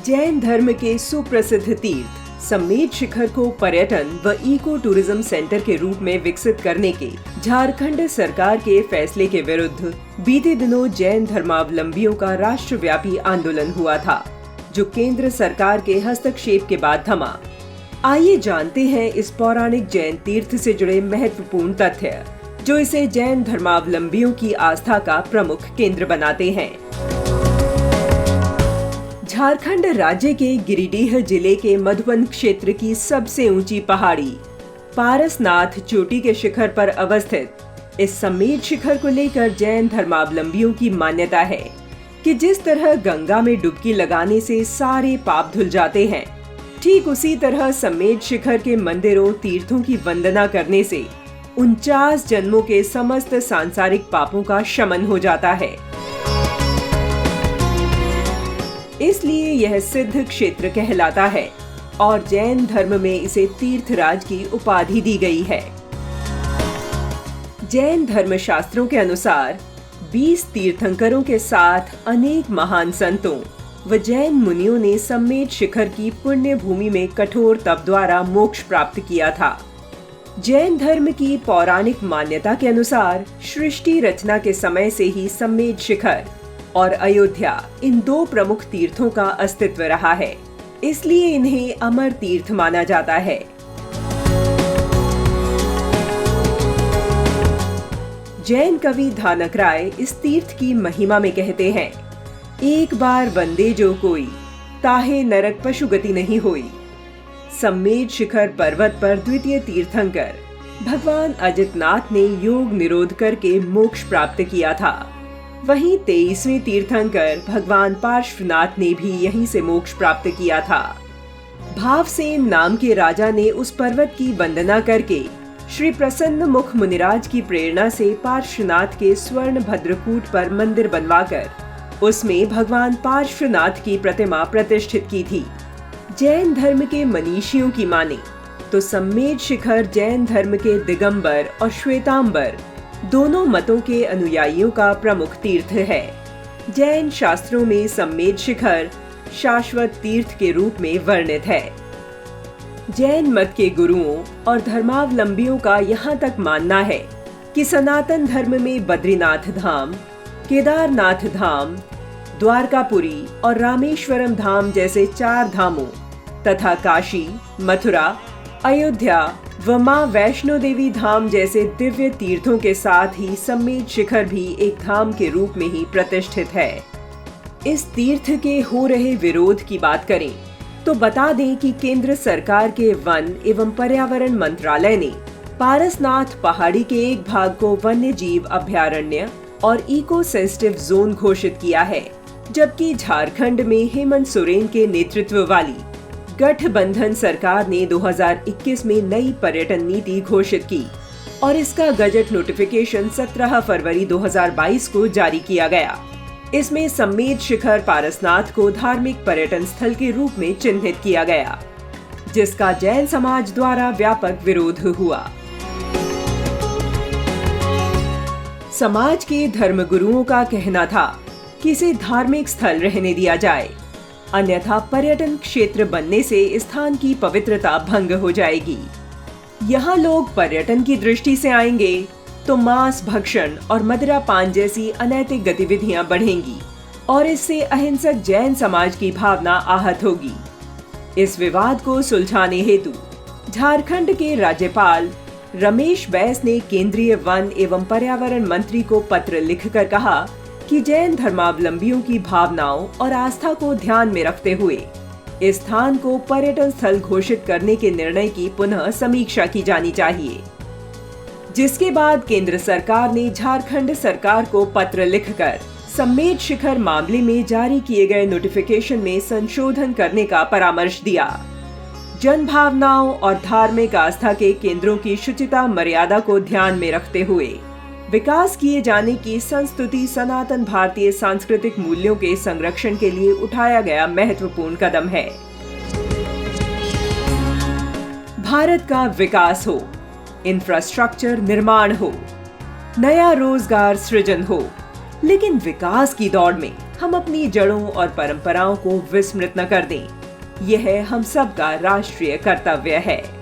जैन धर्म के सुप्रसिद्ध तीर्थ सम्मेद शिखर को पर्यटन व इको टूरिज्म सेंटर के रूप में विकसित करने के झारखंड सरकार के फैसले के विरुद्ध बीते दिनों जैन धर्मावलंबियों का राष्ट्रव्यापी आंदोलन हुआ था, जो केंद्र सरकार के हस्तक्षेप के बाद थमा। आइए जानते हैं इस पौराणिक जैन तीर्थ से जुड़े महत्वपूर्ण तथ्य, जो इसे जैन धर्मावलंबियों की आस्था का प्रमुख केंद्र बनाते हैं। झारखंड राज्य के गिरिडीह जिले के मधुबन क्षेत्र की सबसे ऊंची पहाड़ी पारसनाथ चोटी के शिखर पर अवस्थित इस सम्मेद शिखर को लेकर जैन धर्मावलंबियों की मान्यता है कि जिस तरह गंगा में डुबकी लगाने से सारे पाप धुल जाते हैं, ठीक उसी तरह सम्मेद शिखर के मंदिरों तीर्थों की वंदना करने से 49 जन्मों के समस्त सांसारिक पापों का शमन हो जाता है। इसलिए यह सिद्ध क्षेत्र कहलाता है और जैन धर्म में इसे तीर्थराज की उपाधि दी गई है। जैन धर्मशास्त्रों के अनुसार 20 तीर्थंकरों के साथ अनेक महान संतों व जैन मुनियों ने सम्मेद शिखर की पुण्य भूमि में कठोर तप द्वारा मोक्ष प्राप्त किया था। जैन धर्म की पौराणिक मान्यता के अनुसार सृष्टि रचना के समय से ही सम्मेद शिखर और अयोध्या इन दो प्रमुख तीर्थों का अस्तित्व रहा है, इसलिए इन्हें अमर तीर्थ माना जाता है। जैन कवि धानक राय इस तीर्थ की महिमा में कहते हैं, एक बार वंदे जो कोई, ताहे नरक पशु गति नहीं होई। सम्मेद शिखर पर्वत पर द्वितीय तीर्थंकर भगवान अजितनाथ ने योग निरोध करके मोक्ष प्राप्त किया था। वहीं 23वें तीर्थंकर भगवान पार्श्वनाथ ने भी यहीं से मोक्ष प्राप्त किया था। भावसेन नाम के राजा ने उस पर्वत की वंदना करके श्री प्रसन्न मुख मुनिराज की प्रेरणा से पार्श्वनाथ के स्वर्ण भद्रकूट पर मंदिर बनवाकर उसमें भगवान पार्श्वनाथ की प्रतिमा प्रतिष्ठित की थी। जैन धर्म के मनीषियों की माने तो सम्मेद शिखर जैन धर्म के दिगंबर और श्वेतांबर दोनों मतों के अनुयायियों का प्रमुख तीर्थ है। जैन शास्त्रों में सम्मेद शिखर शाश्वत तीर्थ के रूप में वर्णित है। जैन मत के गुरुओं और धर्मावलंबियों का यहाँ तक मानना है कि सनातन धर्म में बद्रीनाथ धाम, केदारनाथ धाम, द्वारकापुरी और रामेश्वरम धाम जैसे 4 धामों तथा काशी, मथुरा, अयोध्या व मां वैष्णो देवी धाम जैसे दिव्य तीर्थों के साथ ही सम्मेद शिखर भी एक धाम के रूप में ही प्रतिष्ठित है। इस तीर्थ के हो रहे विरोध की बात करें तो बता दें कि केंद्र सरकार के वन एवं पर्यावरण मंत्रालय ने पारसनाथ पहाड़ी के एक भाग को वन्य जीव अभयारण्य और इको सेंसिटिव जोन घोषित किया है, जबकि झारखंड में हेमंत सोरेन के नेतृत्व वाली गठबंधन सरकार ने 2021 में नई पर्यटन नीति घोषित की और इसका गजट नोटिफिकेशन 17 फरवरी 2022 को जारी किया गया। इसमें सम्मेद शिखर पारसनाथ को धार्मिक पर्यटन स्थल के रूप में चिन्हित किया गया, जिसका जैन समाज द्वारा व्यापक विरोध हुआ। समाज के धर्मगुरुओं का कहना था कि इसे धार्मिक स्थल रहने दिया जाए, अन्यथा पर्यटन क्षेत्र बनने से स्थान की पवित्रता भंग हो जाएगी। यहाँ लोग पर्यटन की दृष्टि से आएंगे तो मांस भक्षण और मदिरा पान जैसी अनैतिक गतिविधियां बढ़ेंगी और इससे अहिंसक जैन समाज की भावना आहत होगी। इस विवाद को सुलझाने हेतु झारखंड के राज्यपाल रमेश बैस ने केंद्रीय वन एवं पर्यावरण मंत्री को पत्र लिखकर कहा कि जैन धर्मावलंबियों की भावनाओं और आस्था को ध्यान में रखते हुए इस स्थान को पर्यटन स्थल घोषित करने के निर्णय की पुनः समीक्षा की जानी चाहिए। जिसके बाद केंद्र सरकार ने झारखंड सरकार को पत्र लिखकर सम्मेद शिखर मामले में जारी किए गए नोटिफिकेशन में संशोधन करने का परामर्श दिया। जन भावनाओं और धार्मिक आस्था के केंद्रों की शुचिता मर्यादा को ध्यान में रखते हुए विकास किए जाने की संस्तुति सनातन भारतीय सांस्कृतिक मूल्यों के संरक्षण के लिए उठाया गया महत्वपूर्ण कदम है। भारत का विकास हो, इंफ्रास्ट्रक्चर निर्माण हो, नया रोजगार सृजन हो, लेकिन विकास की दौड़ में हम अपनी जड़ों और परंपराओं को विस्मृत न कर दें। यह हम सबका राष्ट्रीय कर्तव्य है।